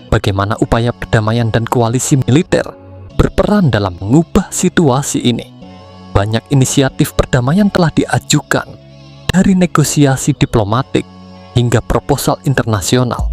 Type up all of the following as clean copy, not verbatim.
bagaimana upaya perdamaian dan koalisi militer berperan dalam mengubah situasi ini. Banyak inisiatif perdamaian telah diajukan, dari negosiasi diplomatik hingga proposal internasional.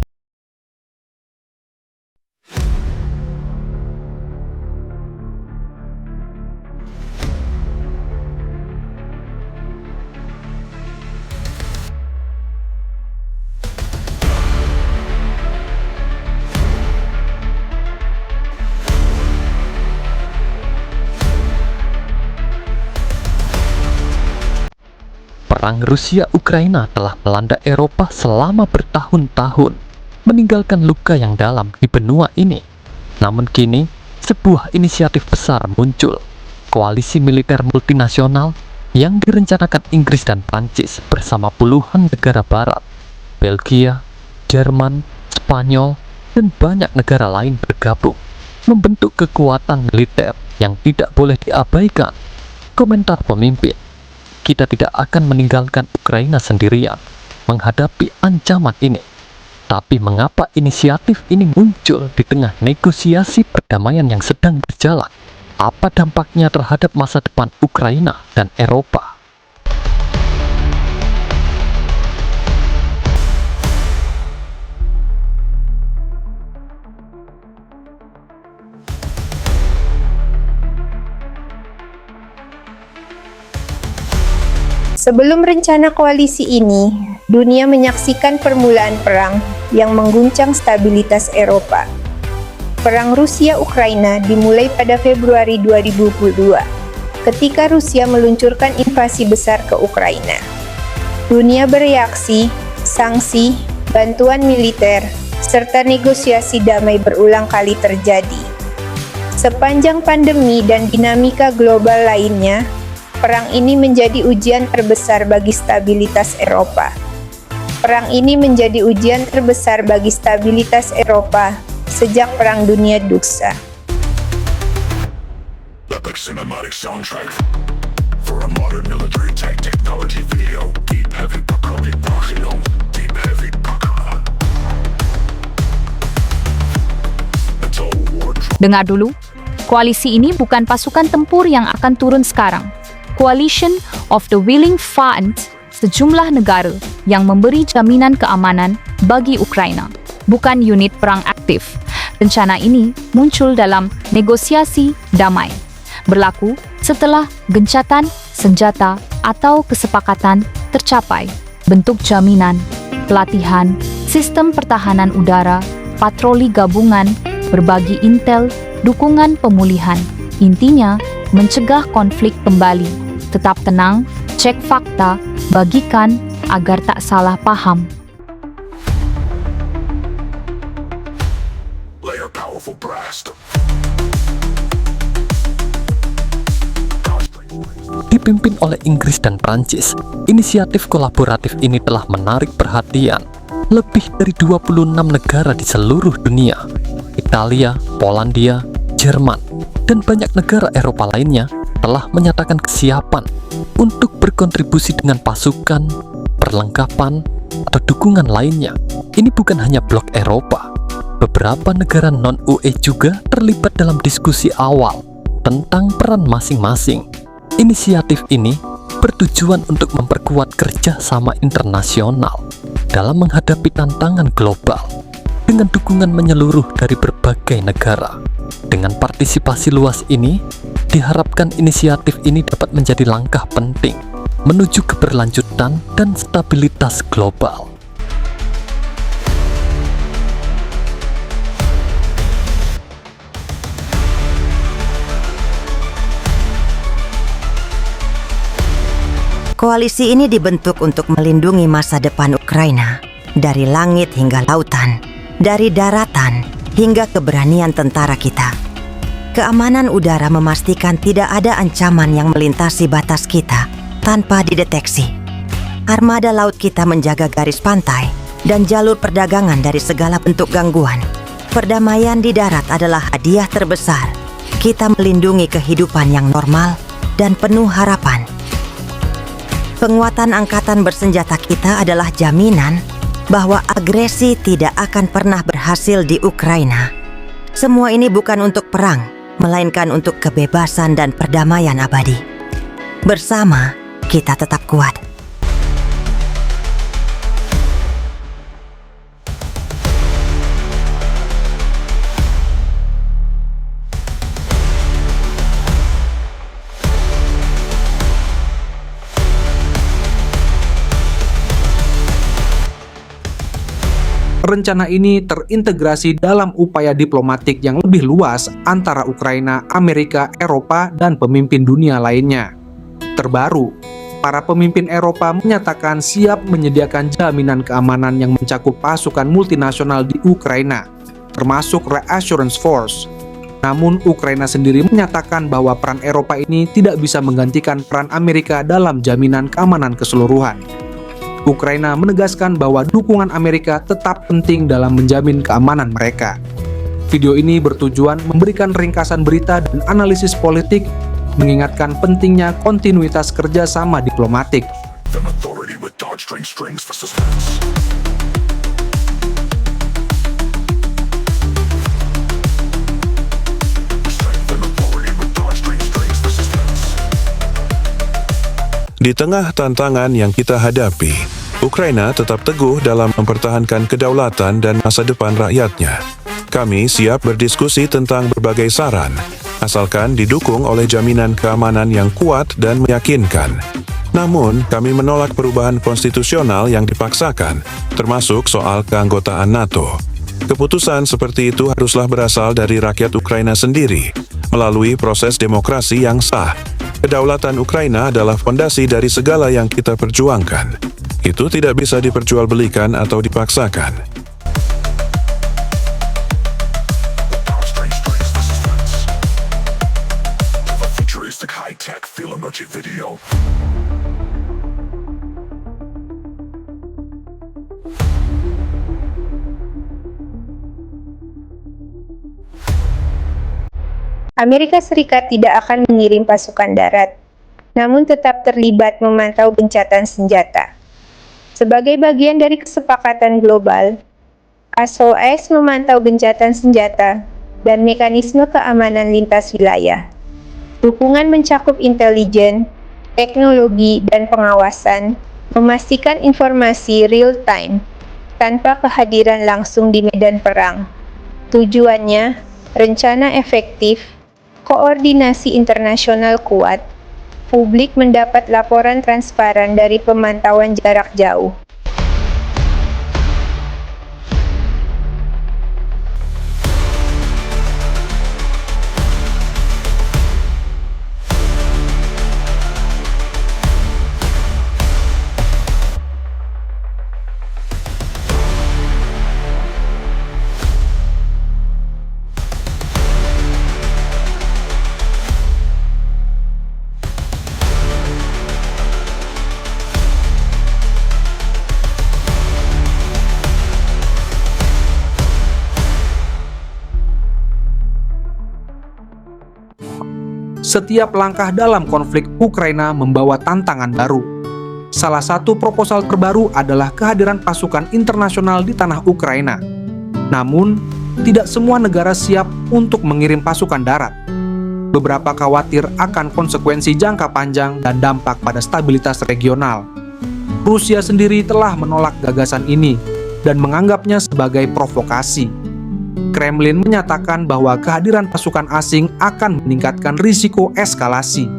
Perang Rusia-Ukraina telah melanda Eropa selama bertahun-tahun, meninggalkan luka yang dalam di benua ini. Namun kini, sebuah inisiatif besar muncul, koalisi militer multinasional yang direncanakan Inggris dan Prancis bersama puluhan negara barat, Belgia, Jerman, Spanyol, dan banyak negara lain bergabung, membentuk kekuatan militer yang tidak boleh diabaikan. Komentar pemimpin, kita tidak akan meninggalkan Ukraina sendirian menghadapi ancaman ini. Tapi mengapa inisiatif ini muncul di tengah negosiasi perdamaian yang sedang berjalan? Apa dampaknya terhadap masa depan Ukraina dan Eropa? Sebelum rencana koalisi ini, dunia menyaksikan permulaan perang yang mengguncang stabilitas Eropa. Perang Rusia-Ukraina dimulai pada Februari 2022, ketika Rusia meluncurkan invasi besar ke Ukraina. Dunia bereaksi, sanksi, bantuan militer, serta negosiasi damai berulang kali terjadi. Sepanjang pandemi dan dinamika global lainnya, perang ini menjadi ujian terbesar bagi stabilitas Eropa. Perang ini menjadi ujian terbesar bagi stabilitas Eropa sejak Perang Dunia Duksa. Dengar dulu, koalisi ini bukan pasukan tempur yang akan turun sekarang. Coalition of the Willing Front, sejumlah negara yang memberi jaminan keamanan bagi Ukraina, bukan unit perang aktif. Rencana ini muncul dalam negosiasi damai, berlaku setelah gencatan senjata atau kesepakatan tercapai. Bentuk jaminan, pelatihan, sistem pertahanan udara, patroli gabungan, berbagi intel, dukungan pemulihan. Intinya, mencegah konflik kembali. Tetap tenang, cek fakta, bagikan agar tak salah paham. Dipimpin oleh Inggris dan Prancis, inisiatif kolaboratif ini telah menarik perhatian lebih dari 26 negara di seluruh dunia. Italia, Polandia, Jerman, dan banyak negara Eropa lainnya telah menyatakan kesiapan untuk berkontribusi dengan pasukan, perlengkapan, atau dukungan lainnya. Ini bukan hanya blok Eropa. Beberapa negara non-UE juga terlibat dalam diskusi awal tentang peran masing-masing. Inisiatif ini bertujuan untuk memperkuat kerjasama internasional dalam menghadapi tantangan global dengan dukungan menyeluruh dari berbagai negara. Dengan partisipasi luas ini, diharapkan inisiatif ini dapat menjadi langkah penting menuju keberlanjutan dan stabilitas global. Koalisi ini dibentuk untuk melindungi masa depan Ukraina dari langit hingga lautan, dari daratan hingga keberanian tentara kita. Keamanan udara memastikan tidak ada ancaman yang melintasi batas kita tanpa dideteksi. Armada laut kita menjaga garis pantai dan jalur perdagangan dari segala bentuk gangguan. Perdamaian di darat adalah hadiah terbesar. Kita melindungi kehidupan yang normal dan penuh harapan. Penguatan angkatan bersenjata kita adalah jaminan bahwa agresi tidak akan pernah berhasil berhasil di Ukraina. Semua ini bukan untuk perang, melainkan untuk kebebasan dan perdamaian abadi. Bersama, kita tetap kuat. Rencana ini terintegrasi dalam upaya diplomatik yang lebih luas antara Ukraina, Amerika, Eropa, dan pemimpin dunia lainnya. Terbaru, para pemimpin Eropa menyatakan siap menyediakan jaminan keamanan yang mencakup pasukan multinasional di Ukraina, termasuk Reassurance Force. Namun, Ukraina sendiri menyatakan bahwa peran Eropa ini tidak bisa menggantikan peran Amerika dalam jaminan keamanan keseluruhan. Ukraina menegaskan bahwa dukungan Amerika tetap penting dalam menjamin keamanan mereka. Video ini bertujuan memberikan ringkasan berita dan analisis politik, mengingatkan pentingnya kontinuitas kerjasama diplomatik. Di tengah tantangan yang kita hadapi, Ukraina tetap teguh dalam mempertahankan kedaulatan dan masa depan rakyatnya. Kami siap berdiskusi tentang berbagai saran, asalkan didukung oleh jaminan keamanan yang kuat dan meyakinkan. Namun, kami menolak perubahan konstitusional yang dipaksakan, termasuk soal keanggotaan NATO. Keputusan seperti itu haruslah berasal dari rakyat Ukraina sendiri, melalui proses demokrasi yang sah. Kedaulatan Ukraina adalah fondasi dari segala yang kita perjuangkan. Itu tidak bisa diperjualbelikan atau dipaksakan. Amerika Serikat tidak akan mengirim pasukan darat, namun tetap terlibat memantau gencatan senjata. Sebagai bagian dari kesepakatan global, ASOS memantau gencatan senjata dan mekanisme keamanan lintas wilayah. Dukungan mencakup intelijen, teknologi, dan pengawasan, memastikan informasi real-time tanpa kehadiran langsung di medan perang. Tujuannya, rencana efektif, koordinasi internasional kuat, publik mendapat laporan transparan dari pemantauan jarak jauh. Setiap langkah dalam konflik Ukraina membawa tantangan baru. Salah satu proposal terbaru adalah kehadiran pasukan internasional di tanah Ukraina. Namun, tidak semua negara siap untuk mengirim pasukan darat. Beberapa khawatir akan konsekuensi jangka panjang dan dampak pada stabilitas regional. Rusia sendiri telah menolak gagasan ini dan menganggapnya sebagai provokasi. Kremlin menyatakan bahwa kehadiran pasukan asing akan meningkatkan risiko eskalasi.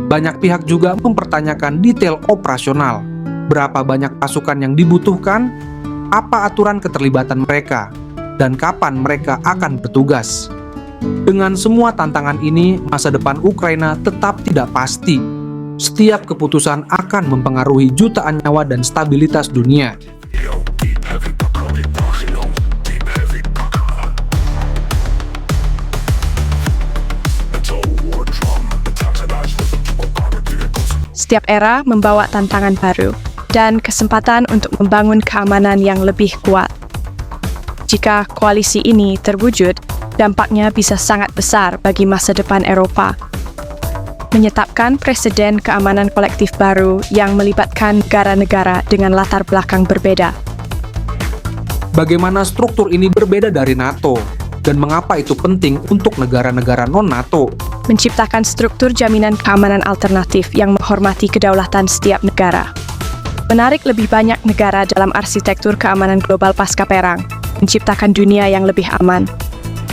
Banyak pihak juga mempertanyakan detail operasional. Berapa banyak pasukan yang dibutuhkan, apa aturan keterlibatan mereka, dan kapan mereka akan bertugas. Dengan semua tantangan ini, masa depan Ukraina tetap tidak pasti. Setiap keputusan akan mempengaruhi jutaan nyawa dan stabilitas dunia. Setiap era membawa tantangan baru dan kesempatan untuk membangun keamanan yang lebih kuat. Jika koalisi ini terwujud, dampaknya bisa sangat besar bagi masa depan Eropa. Menyetapkan presiden keamanan kolektif baru yang melibatkan negara-negara dengan latar belakang berbeda. Bagaimana struktur ini berbeda dari NATO, dan mengapa itu penting untuk negara-negara non-NATO? Menciptakan struktur jaminan keamanan alternatif yang menghormati kedaulatan setiap negara. Menarik lebih banyak negara dalam arsitektur keamanan global pasca perang, menciptakan dunia yang lebih aman.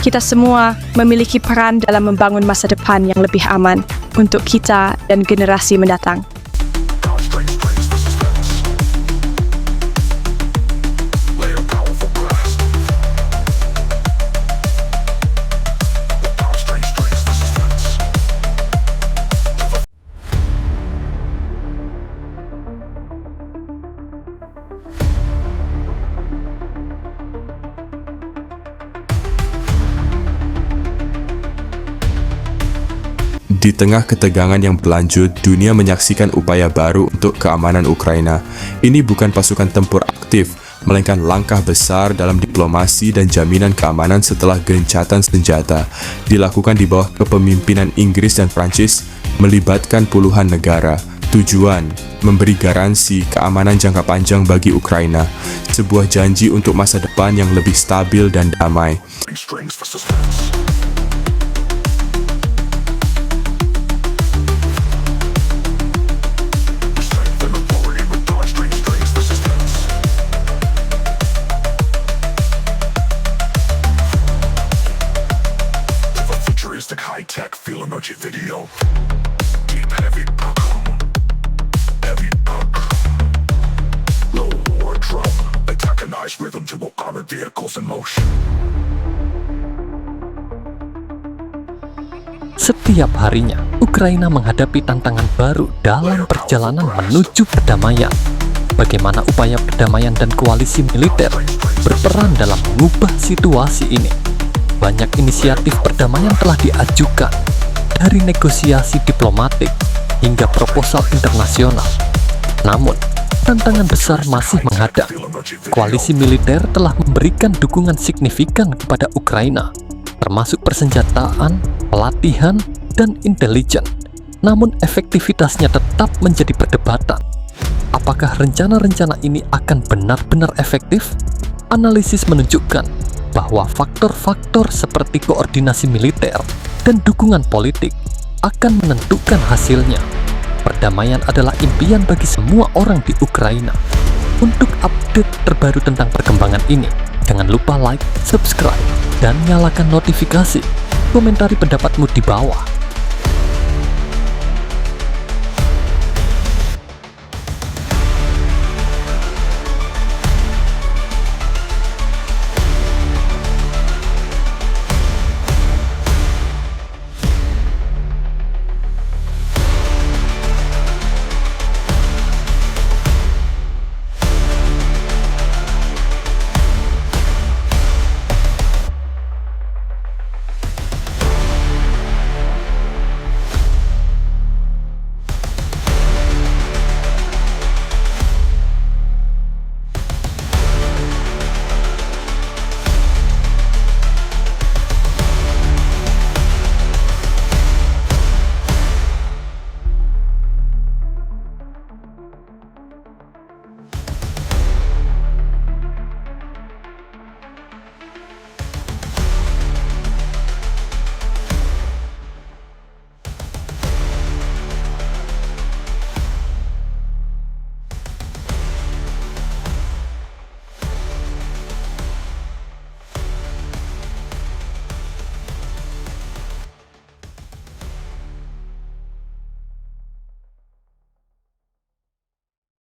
Kita semua memiliki peran dalam membangun masa depan yang lebih aman untuk kita dan generasi mendatang. Di tengah ketegangan yang berlanjut, dunia menyaksikan upaya baru untuk keamanan Ukraina. Ini bukan pasukan tempur aktif, melainkan langkah besar dalam diplomasi dan jaminan keamanan setelah gencatan senjata. Dilakukan di bawah kepemimpinan Inggris dan Prancis, melibatkan puluhan negara. Tujuan, memberi garansi keamanan jangka panjang bagi Ukraina. Sebuah janji untuk masa depan yang lebih stabil dan damai. High-tech feel emoji video. Deep heavy low war drum. Antagonized rhythm to armored vehicles in motion. Setiap harinya, Ukraina menghadapi tantangan baru dalam perjalanan menuju perdamaian. Bagaimana upaya perdamaian dan koalisi militer berperan dalam mengubah situasi ini? Banyak inisiatif perdamaian telah diajukan, dari negosiasi diplomatik hingga proposal internasional. Namun, tantangan besar masih menghadang. Koalisi militer telah memberikan dukungan signifikan kepada Ukraina, termasuk persenjataan, pelatihan, dan intelijen. Namun, efektivitasnya tetap menjadi perdebatan. Apakah rencana-rencana ini akan benar-benar efektif? Analisis menunjukkan bahwa faktor-faktor seperti koordinasi militer dan dukungan politik akan menentukan hasilnya. Perdamaian adalah impian bagi semua orang di Ukraina. Untuk update terbaru tentang perkembangan ini, jangan lupa like, subscribe, dan nyalakan notifikasi. Komentari pendapatmu di bawah.